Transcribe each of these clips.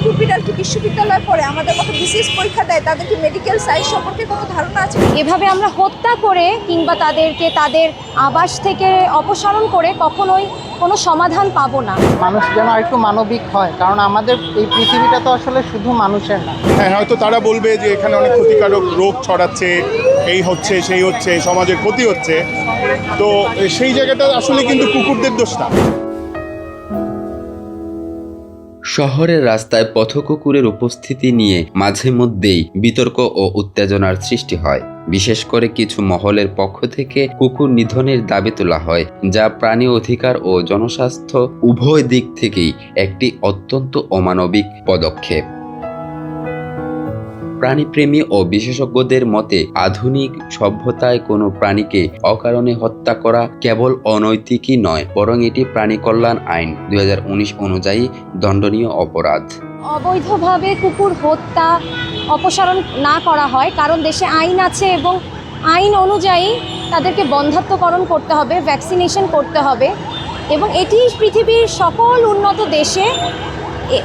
কুকুর বিড়াল কি বিশ্ববিদ্যালয়ে পড়ে, আমাদের মতো বিসিএস পরীক্ষা দেয়, তাদের কি মেডিকেল সায়েন্স সম্পর্কে কোনো ধারণা আছে? এভাবে আমরা হত্যা করে কিংবা তাদেরকে তাদের আবাস থেকে অপসারণ করে কখনোই কোনো সমাধান পাবো না। মানুষ যেন একটু মানবিক হয়, কারণ আমাদের এই পৃথিবীটা তো আসলে শুধু মানুষের না। হ্যাঁ, হয়তো তারা বলবে যে এখানে অনেক ক্ষতিকারক রোগ ছড়াচ্ছে, এই হচ্ছে সেই হচ্ছে, সমাজের ক্ষতি হচ্ছে, তো সেই জায়গাটা আসলে কিন্তু কুকুরদের দোষ না। শহরের রাস্তায় পথকুকুরের উপস্থিতি নিয়ে মাঝে মধ্যেই বিতর্ক ও উত্তেজনার সৃষ্টি হয়। বিশেষ করে কিছু মহলের পক্ষ থেকে কুকুর নিধনের দাবি তোলা হয়, যা প্রাণী অধিকার ও জনস্বাস্থ্য উভয় দিক থেকেই একটি অত্যন্ত অমানবিক পদক্ষেপ। প্রাণীপ্রেমী ও বিশেষজ্ঞদের মতে আধুনিক সভ্যতায় কোনো প্রাণীকে অকারণে হত্যা করা কেবল অনৈতিকই নয়, বরং এটি প্রাণী কল্যাণ আইন 2019 অনুযায়ী দণ্ডনীয় অপরাধ। অবৈধভাবে কুকুর হত্যা অপসারণ না করা হয়, কারণ দেশে আইন আছে এবং আইন অনুযায়ী তাদেরকে বন্ধ্যাত্বকরণ করতে হবে, ভ্যাকসিনেশন করতে হবে, এবং এটি পৃথিবীর সকল উন্নত দেশে,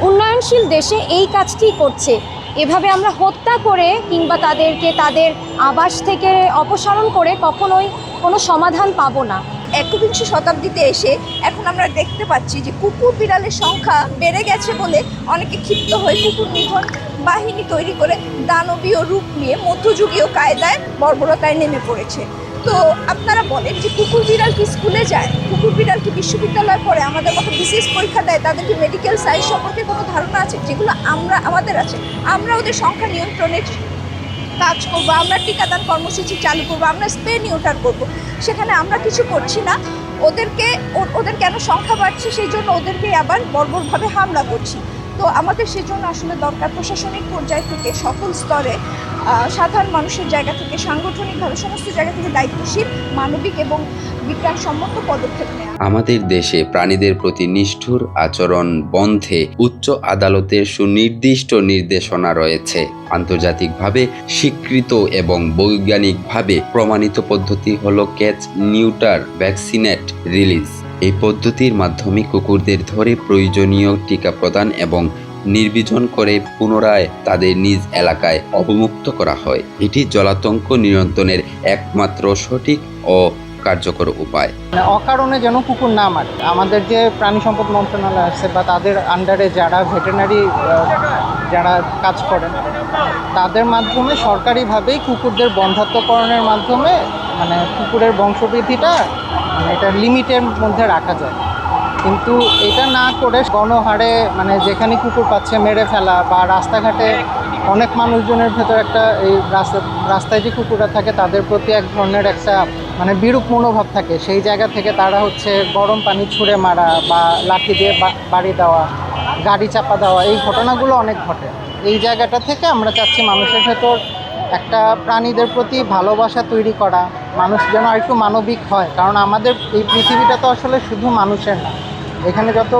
উন্নয়নশীল দেশে এই কাজটি করছে। এভাবে আমরা হত্যা করে কিংবা তাদেরকে তাদের আবাস থেকে অপসারণ করে কখনোই কোনো সমাধান পাবো না। 21 শতাব্দীতে এসে এখন আমরা দেখতে পাচ্ছি যে কুকুর বিড়ালের সংখ্যা বেড়ে গেছে বলে অনেকে ক্ষিপ্ত হয়ে কুকুর নিধন বাহিনী তৈরি করে দানবীয় রূপ নিয়ে মধ্যযুগীয় কায়দায় বর্বরতায় নেমে পড়েছে। তো আপনারা বলেন যে কুকুর বিড়াল কি স্কুলে যায়, কুকুর বিড়াল কি বিশ্ববিদ্যালয়ে পড়ে, আমাদের মতো বিসিএস পরীক্ষা দেয়, তাদের কি মেডিকেল সায়েন্স সম্পর্কে কোনো ধারণা আছে? যেগুলো আমাদের আছে। আমরা ওদের সংখ্যা নিয়ন্ত্রণের কাজ করবো, আমরা টিকাদান কর্মসূচি চালু করবো, আমরা স্প্রে নিউটার করবো, সেখানে আমরা কিছু করছি না। ওদের কেন সংখ্যা বাড়ছে, সেই জন্য ওদেরকে আবার বর্বরভাবে হামলা করছি। তো আমাদের সেজন্য আসলে দরকার প্রশাসনিক পর্যায় থেকে সকল স্তরে, সাধারণ মানুষের জায়গা থেকে, সাংগঠনিকভাবে সমস্ত জায়গা থেকে দায়িত্বশীল, মানবিক এবং বিজ্ঞানসম্মত পদক্ষেপ নেওয়া। আমাদের দেশে প্রাণীদের প্রতি নিষ্ঠুর আচরণ বন্ধে উচ্চ আদালতের সুনির্দিষ্ট নির্দেশনা রয়েছে। আন্তর্জাতিকভাবে স্বীকৃত এবং বৈজ্ঞানিকভাবে প্রমাণিত পদ্ধতি হলো ক্যাচ, নিউটার, ভ্যাকসিনেট, রিলিজ। এই পদ্ধতির মাধ্যমে কুকুরদের ধরে প্রয়োজনীয় টিকা প্রদান এবং নির্বীজন করে পুনরায় তাদের নিজ এলাকায় অবমুক্ত করা হয়। এটি জলাতঙ্ক নিয়ন্ত্রণের একমাত্র সঠিক ও কার্যকর উপায়। অকারণে যেন কুকুর না মারে। আমাদের যে প্রাণী সম্পদ মন্ত্রণালয় আছে বা তাদের আন্ডারে যারা ভেটেরিনারি যারা কাজ করেন, তাদের মাধ্যমে সরকারিভাবেই কুকুরদের বন্ধ্যাত্বকরণের মাধ্যমে মানে কুকুরের বংশবৃদ্ধিটা এটা লিমিটের মধ্যে রাখা যায়। কিন্তু এটা না করে গণহারে মানে যেখানে কুকুর পাচ্ছে মেরে ফেলা, বা রাস্তাঘাটে অনেক মানুষজনের ভেতর একটা এই রাস্তায় যে কুকুররা থাকে তাদের প্রতি এক ধরনের একটা মানে বিরূপ মনোভাব থাকে। সেই জায়গা থেকে তারা গরম পানি ছুঁড়ে মারা বা লাঠি দিয়ে বাড়ি দেওয়া, গাড়ি চাপা দেওয়া, এই ঘটনাগুলো অনেক ঘটে। এই জায়গাটা থেকে আমরা চাচ্ছি মানুষের ভেতর একটা প্রাণীদের প্রতি ভালোবাসা তৈরি করা, মানুষ যেন একটু মানবিক হয়, কারণ আমাদের এই পৃথিবীটা তো আসলে শুধু মানুষের না। এখানে যত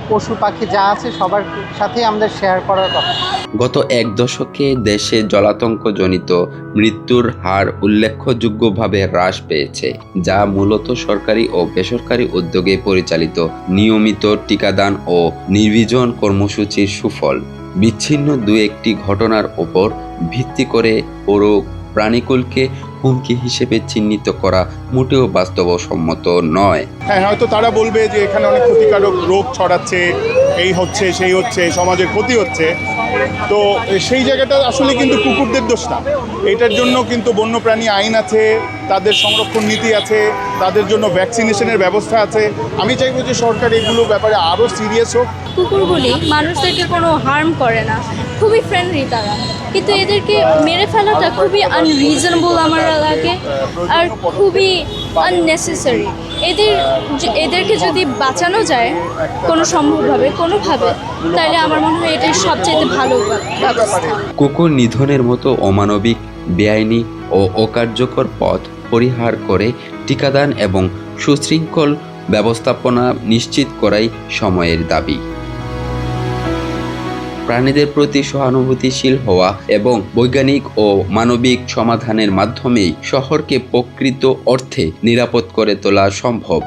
পশু পাখি যা আছে সবার সাথেই আমাদের শেয়ার করার কথা। গত এক দশকে দেশে জলাতঙ্কজনিত মৃত্যুর হার উল্লেখযোগ্যভাবে হ্রাস পেয়েছে, যা মূলত সরকারি ও বেসরকারি উদ্যোগে পরিচালিত নিয়মিত টিকাদান ও নির্বীজন কর্মসূচির সুফল। বিচ্ছিন্ন দু একটি ঘটনার ওপর ভিত্তি করে পুরো প্রাণীকুলকে হুমকি হিসেবে চিহ্নিত করা মোটেও বাস্তবসম্মত নয়। হ্যাঁ, হয়তো তারা বলবে যে এখানে অনেক ক্ষতিকারক রোগ ছড়াচ্ছে, এই হচ্ছে সেই হচ্ছে, সমাজের ক্ষতি হচ্ছে, তো সেই জায়গাটা আসলে কিন্তু কুকুরদের দোষ না। এটার জন্য কিন্তু বন্যপ্রাণী আইন আছে, তাদের সংরক্ষণ নীতি আছে, তাদের জন্য ভ্যাকসিনেশনের ব্যবস্থা আছে। আমি চাইবো যে সরকার এগুলো ব্যাপারে আরও সিরিয়াস হোক। কুকুরগুলি মানুষদেরকে কোনো হার্ম করে না, খুবই ফ্রেন্ডলি তারা, কিন্তু এদেরকে মেরে ফেলাটা খুবই আনরিজনেবল আমার লাগে, আর খুবই আননেসেসারি। এদেরকে যদি বাঁচানো যায় কোনোভাবে, তাহলে আমার মনে হয় এটাই সবচেয়ে ভালো ব্যবস্থা। কুকুর নিধনের মতো অমানবিক, বেআইনি ও অকার্যকর পথ পরিহার করে টিকাদান এবং সুশৃঙ্খল ব্যবস্থাপনা নিশ্চিত করাই সময়ের দাবি। প্রাণীদের প্রতি সহানুভূতিশীল হওয়া এবং বৈজ্ঞানিক ও মানবিক সমাধানের মাধ্যমেই শহরকে প্রকৃত অর্থে নিরাপদ করে তোলা সম্ভব।